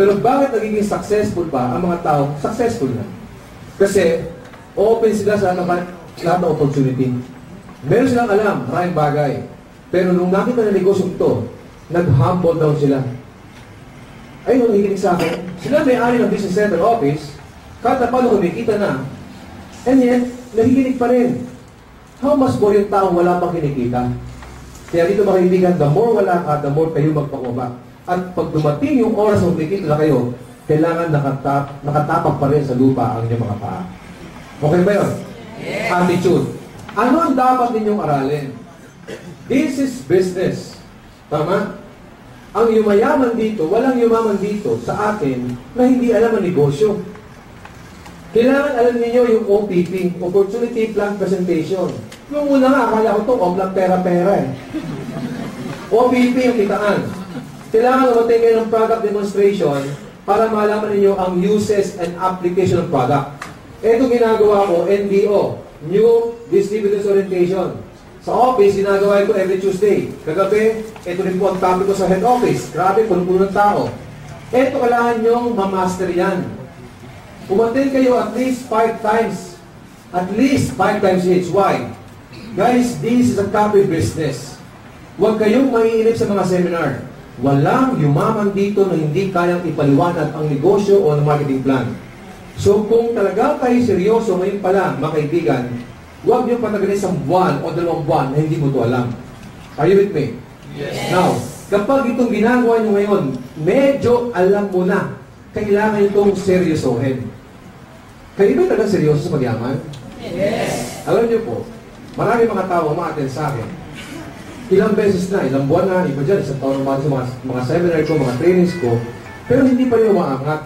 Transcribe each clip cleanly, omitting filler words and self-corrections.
Pero bakit nagiging successful ba ang mga tao? Successful na. Kasi open sila sa lahat ng opportunity. Meron silang alam, maraming bagay. Pero nung nakita na negosyo ito, nag-humble down sila. Ayun, nakikinig sa akin. Sila may-ari ng business center office, kahit na paano kumikita na, and yet, nakikinig pa rin. How much more yung taong wala pang kinikita? Kaya dito mga kaibigan, the more wala ka, the more kayo magpakumbaba. At pag dumating yung oras ng kumikita na kayo, kailangan nakatapak pa rin sa lupa ang inyong mga paa. Okay ba yun? Yes. Attitude. Ano ang dapat ninyong aralin? This is business. Tama? Ang yumayaman dito, walang yumaman dito sa atin na hindi alam ang negosyo. Kailangan alam niyo yung OPP, Opportunity Plan Presentation. Nung una nga, akala ko ito, lang pera-pera eh. OPP yung kitaan. Kailangan umatay kayo ng product demonstration para malaman niyo ang uses and application ng product. Ito ginagawa ko, NDO, New Distributors Orientation. Sa office, ginagawa ito every Tuesday. Kagabi, ito rin po ang topic ko sa head office. Grabe, puno-puno ng tao. Ito kailangan nyong mamaster yan. Umattend kayo at least 5 times. At least 5 times each. Why? Guys, this is a copy business. Huwag kayong maiinip sa mga seminar. Walang yumaman dito na hindi kayang ipaliwanag ang negosyo o ang marketing plan. So kung talaga kayo seryoso ngayon pa lang, mga kaibigan, huwag niyo patagalin isang buwan o 2 buwan na hindi mo ito alam. Are you with me? Yes. Now, kapag itong ginagawa niyo ngayon, medyo alam mo na, kailangan itong seryosohin. Kayo ba talaga seryoso sa pagyaman? Yes. Alam niyo po, marami mga tao ma-attend sa akin. Ilang beses na, ilang buwan na, iba dyan, isang taon naman sa mga seminar ko, mga trainings ko, pero hindi pa rin umaangat.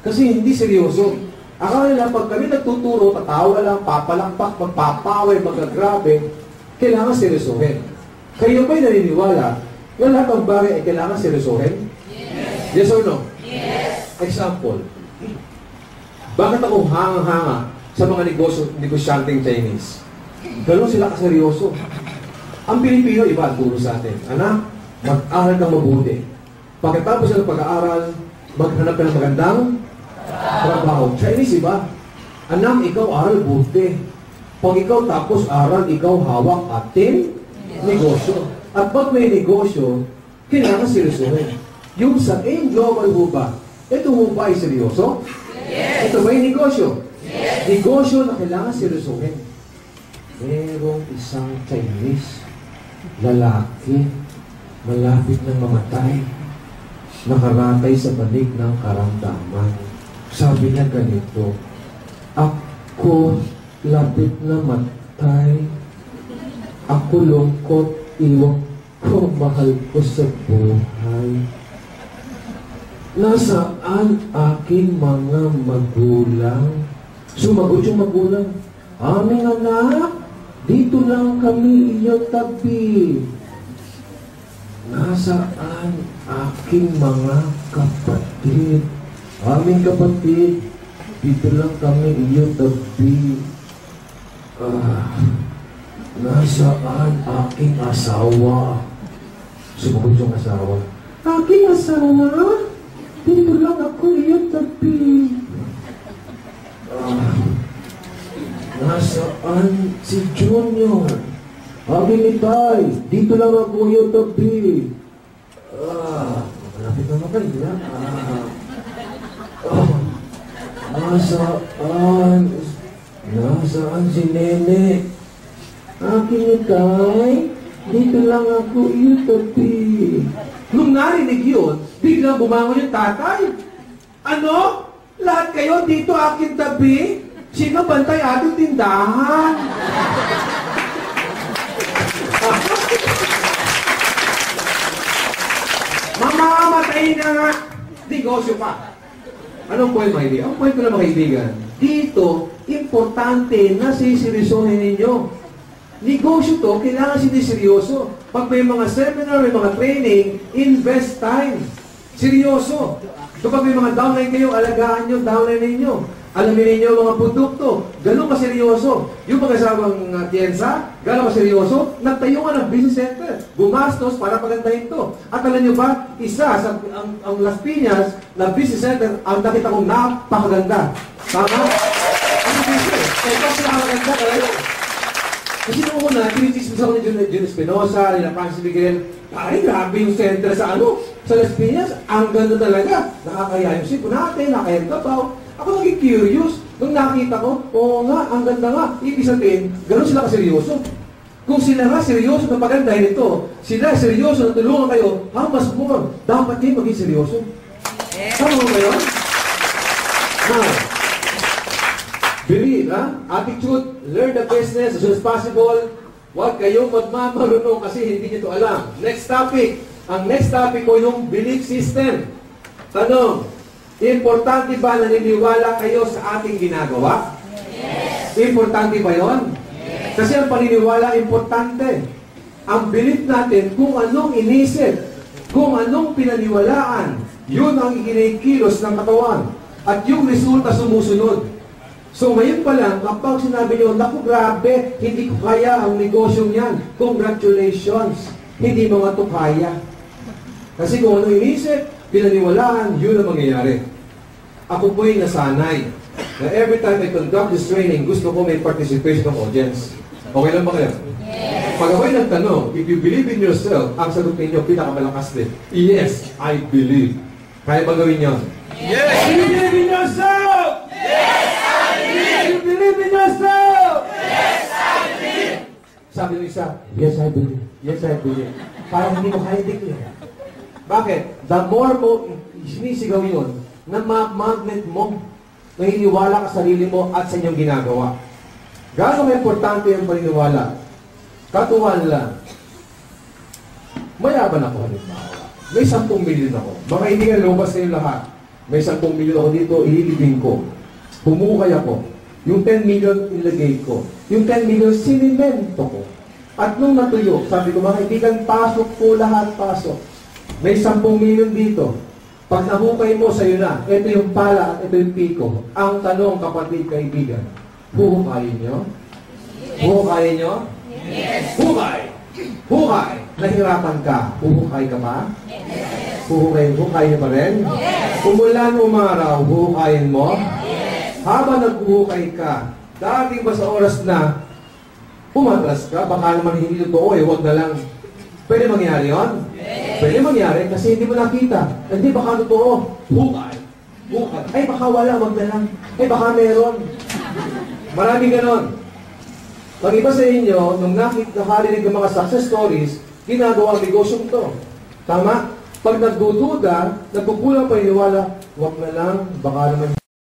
Kasi hindi seryoso. Akala nila, pag kami nagtuturo, tatawa lang, papalakpak, magpapaway, magagrabe, kailangan seryosohin. Kayo ba'y naniniwala na lahat ng bagay ay kailangan seryosohin? Yes. Yes or no? Yes. Example. Bakit ako hanga-hanga sa mga negosyanteng Chinese? Ganun sila kaseryoso. Ang Pilipino, iba ang turo sa atin. Anak, mag-aral kang mabuti. Pagkatapos ng pag-aaral, maghanap ka ng magandang trabaho. Chinese, iba. Anak, ikaw aral buti. Pag ikaw tapos aral, ikaw hawak ating negosyo. At pag may negosyo, kailangan seryosohin. Yung sa AIM Global ho ba, ito ho ba ay seryoso? Yes. Ito ba yung negosyo? Yes. Negosyo na kailangan seryosohin. Merong isang Chinese lalaki, malapit ng mamatay, nakaratay sa banig ng karamdaman. Sabi niya ganito, ako lapit na matay, ako lungkot, iwag ko, mahal ko sa buhay. Nasaan aking mga magulang? Sumagot yung magulang, aming anak, dito lang kami iyong tabi. Nasaan aking mga kapatid? Aming kapatid, dito lang kami iyong tabi. Nasaan aking asawa? Sumagot yung asawa, aking asawa? Dito lang ako iyong tabi. Nasaan si Junior? Aking itay, dito lang ako yung tabi. Malapit naman kayo. Nasaan si Nene? Aking itay, dito lang ako yung tabi. Nung narinig yun, biglang bumangon yung tatay. Ano? Lahat kayo dito aking tabi? Sino bantay ating tindahan? Mamamatay na nga. Negosyo pa. Anong point, mga kaibigan? Ang point ko na, mga kaibigan, dito, importante na siseryosohin ninyo. Negosyo to, kailangan siniseryoso. Pag may mga seminar, may mga training, invest time. Seryoso. Kapag may mga downline kayo, alagaan nyo, downline ninyo. Alamin ninyo mga produkto, gano'ng kaseryoso. Yung mag-asawang tiyensa, gano'ng kaseryoso, nagtayo nga ng business center. Gumastos para pagandahin to. At alam nyo ba, isa sa ang Las Piñas na business center, ang nakita kong napakaganda. Tama? Ano business? Ito sila maganda talaga. Kasi nung una, kinisismis ako ni Jun Espinosa, ni Francis Miguel, ay, grabe yung center sa sa Las Piñas, ang ganda talaga. Nakakaya yung sipo natin, nakakayang kapaw. Ako naging curious. Nung nakita ko, oo nga, ang ganda nga. Ibig sabihin, gano'n sila kaseryoso. Kung sila nga seryoso na pagandahin ito, sila seryoso na tulungan kayo, how much more? Dapat kayo maging seryoso. Tama mo ba yun? Now, believe, ha? Attitude, learn the business as soon as possible. Huwag kayong magmamarunong kasi hindi nyo ito alam. Next topic. Ang next topic ko yung belief system. Tanong, importante ba naniniwala kayo sa ating ginagawa? Yes. Importante ba yon? Yes. Kasi ang paniniwala importante. Ang belief natin kung anong inisip, kung anong pinaniwalaan, yun ang kinikilos ng katawan. At yung resulta sumusunod. So ngayon pa lang, kapag sinabi nyo, naku grabe, hindi ko kaya ang negosyong yan. Congratulations, hindi mo nga ito kaya. Kasi kung ano inisip, pinaniwalaan, yun ang mangyayari. Ako po'y nasanay na every time I conduct this training, gusto ko may participation ng audience. Okay lang ba kayo? Yes. Pag ako'y nagtanong, if you believe in yourself, ang sagot ninyo, pinakamalakas din. Yes, I believe. Kaya ba gawin yun? Yes! You believe in yourself! Yes, I believe! You believe in yourself! Yes, I believe! Sabi ng isa, yes, I believe. Yes, I believe. Parang hindi mo kaya declare. Bakit? The more mo sinisigaw yun, na magnet mo, naniniwala ka sa sarili mo at sa inyong ginagawa. Gano'ng importante yung paniniwala? Katuhan lang. Mayaban ako halimbawa. May 10 milyon ako. Baka hindi nga lumabas kayo lahat. May 10 milyon ako dito, ililibing ko. Pumukay ako. Yung 10 million ilagay ko. Yung 10 million sinimento ko. At nung natuyo, sabi ko, mga kaibigan, pasok po lahat, pasok. May 10 milyon dito. Pag nahukay mo, sa'yo na. Ito yung pala at ito yung piko. Ang tanong, kapatid, kaibigan, huhukayin nyo? Huhukayin nyo? Yes. Hukay! Hukay! Nahirapan ka. Huhukay ka ba? Yes. Huhukay nyo pa rin? Yes. Umulan umaraw, huhukayin mo? Yes. Habang naghuhukay ka, dating ba sa oras na umatras ka, baka naman hindi totoo huwag na lang. Pwede mangyari yun? Yes. Pwede mangyari kasi hindi mo nakita. Hindi, baka totoo. Hukay. Hukay. Ay, baka wala, wag na lang. Ay, baka meron. Maraming ganon. Pag iba sa inyo, nung nakarinig ng mga success stories, ginagawa ang negosyong to. Tama? Pag nagdududa, nagpupulang paniniwala, wag na lang, baka naman